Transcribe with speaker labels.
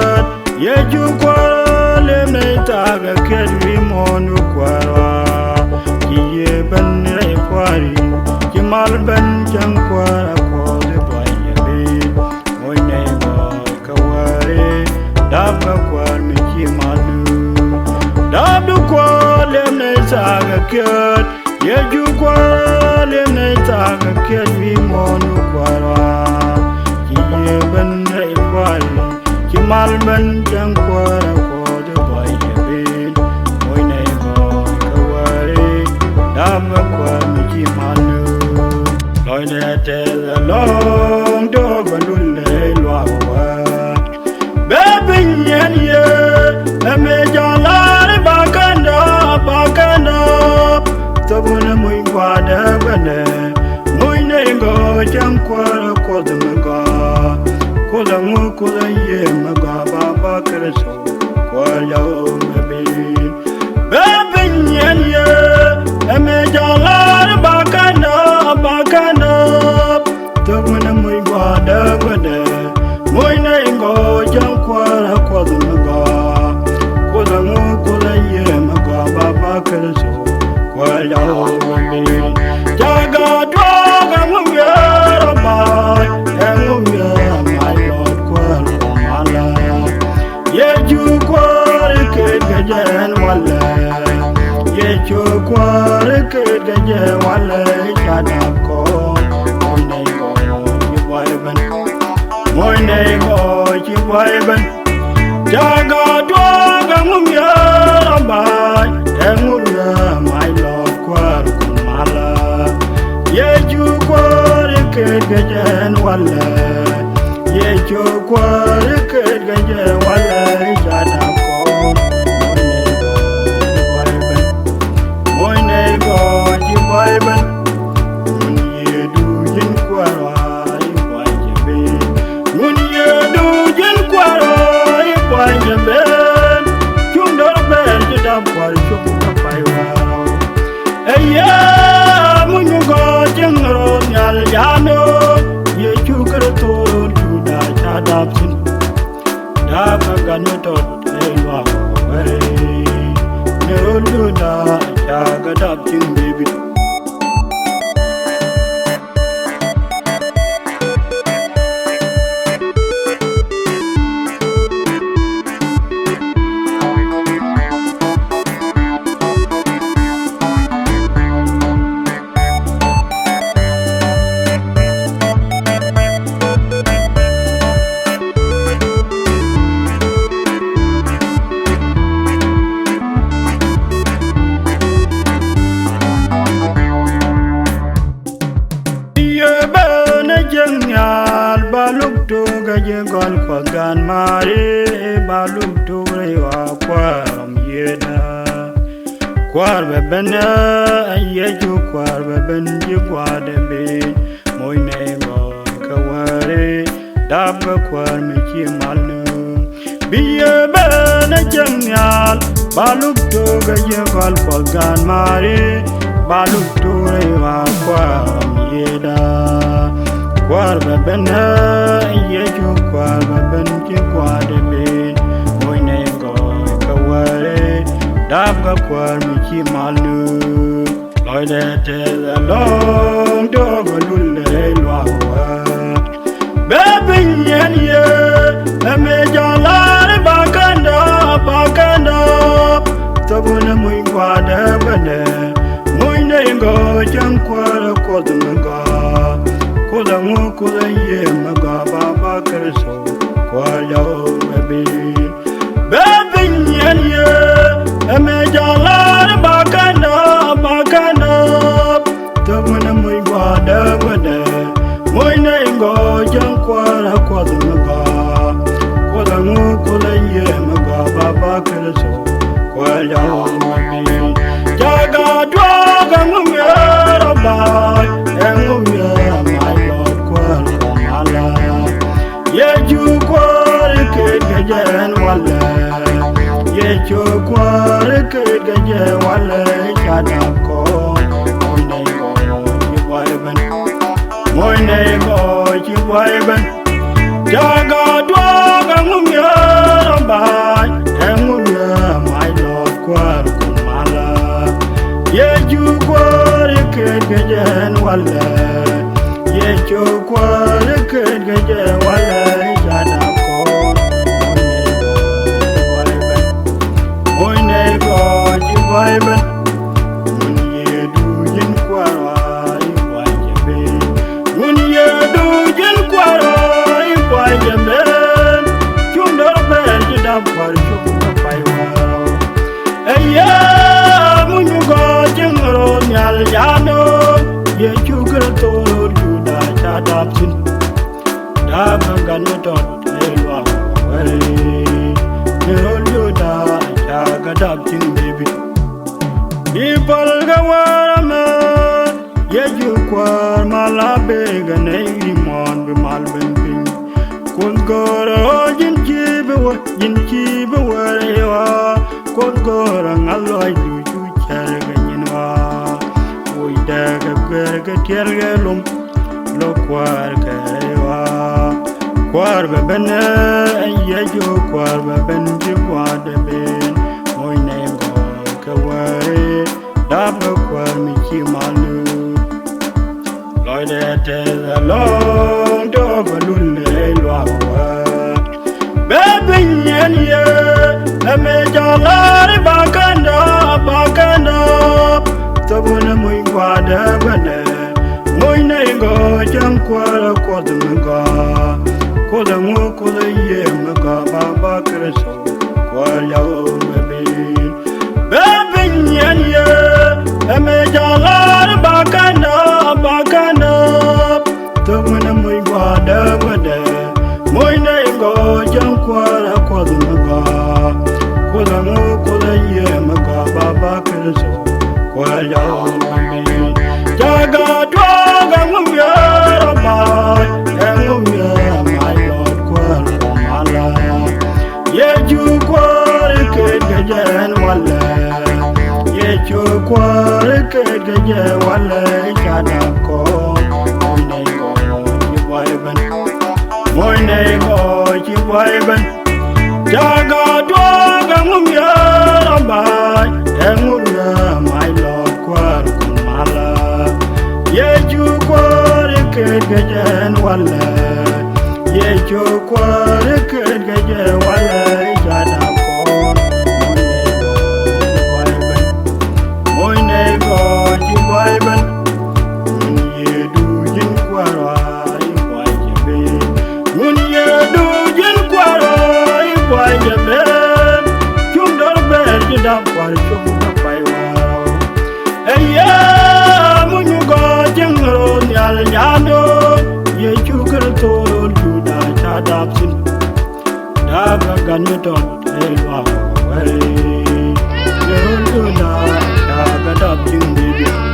Speaker 1: ket ye ju kwara le ne ta ga ket wi mon kwara ki ye ben re kwari ki mal ben jang kwara ko de boy ye be moy ne ba kaware dab ga kwar mi ki malu dab du kwar le ne ta ga ket ye ju kwara le ne ta ga ket wi mon kwara ki ye ben re kwari ki mal ben jang kwara ko de boy ye be moy ne ba kaware dab ga kwar mi ki malu loy ne te long do ba lu le lwa wa baby yen ye ame jalar bakanda tabuna muy wada bane muy ne go jam kwara ko de ga ko la mu ko la ye ma ga ba kreso ko ya o me baby yen ye ame jalar bakanda tabuna muy wada bane muy ne go jam kwara ko de ga ko la mu ko la ye ma ga ba kreso ko ya o me jaga dwaga mu ya ba mu ya my lord ko mala ye ju ko ke gajan wala ye ju ko ke gajan wala chada ko moy nay go ci boy ban jaga dwaga mu ya ba mu ya my lord ko mala ye ju ko ke gajan wala ye ju ko ke gajan wala chada ko moy nay go ci boy ban ye du jin ko Yano, ye chukar to juda chadapsin. Dapa ganutot ewa ware. Neruluda chagadapsin baby. Baluk to gaje gol pagan mare baluk to rewa kwaram yeda kwar bebena yeju kwar beben ji kwade be moy ne go kaware dab kwar mi ki malu biye bena jamyal baluk to gaje gol pagan mare baluk to rewa kwaram yeda kwar beben yeju kwar beben ki kwade be moy ne go kaware dab ga kwar mi ki malu loy de te long do go lulle lwa wa baby yen ye ame jalar bakanda tabuna muy kwade bane moy ne go jam kwar ko dunga Kola mu kola ye maga ba kreso kwa ya baby yen ye ame jalar bakanda tabuna muy wada moy ne go jang kwara kwa dunga kola mu kola ye maga ba kreso kwa ya baby jaga dwaga mu ya ba mu ya ye ju kwar ke gajan wala ye ju kwar ke gajan wala chada ko moy nay go ci boy ban jaga dwaga ngum ya wala ye chukwa keje wala jana ko moine go ji vaiben mun ye du jin kwara I wajibe mun ye du jin kwara I wajibe chundor be ji da par chukka paiwa aya mun go jingro nyal jano ye chukra to juda chadapsin dabangan tot elwa wale nerol juda chagadapsin baby people gawarama ye jukwar malabe ganai mon be malben pin kun goro jinchibe wa kun goro ngaloy ju charganwa oy daga berga tergelum lo kwar karewa kwar bebene yejo kwar beben ji kwade ben oy nego kaware dab kwar mi chi malu loide te long do balulle lo wa bebe nyen ye ame jalare bakanda tabuna muy kwade bene moy nego jam kwara kodunga kodango kodaye maga baba kreso kwaya bebe nyen ye ame jalar bakanda tabuna muy kwade bene moy nego jam kwara kodunga kodango kodaye maga baba kreso kwaya jaga dwaga ngumya ramai ngumya my lord kwar mala yeju kwar kejen wala yeju kwar kejen wala jana ko moinego jibaiben jaga dwaga ngumya ramai ngumya my lord kwar mala yeju kwar kejen wala yeju kwar kejen wala jana ko moinego jibaiben yedu jin kwara I wajibe mun yedu jin kwara I wajibe chundor ber jida kwar chukka paiwa aya mun go jingro nyal jano ye chukra to juda chadapsin dabangan tot elwa wale nerol juda chagadapsin baby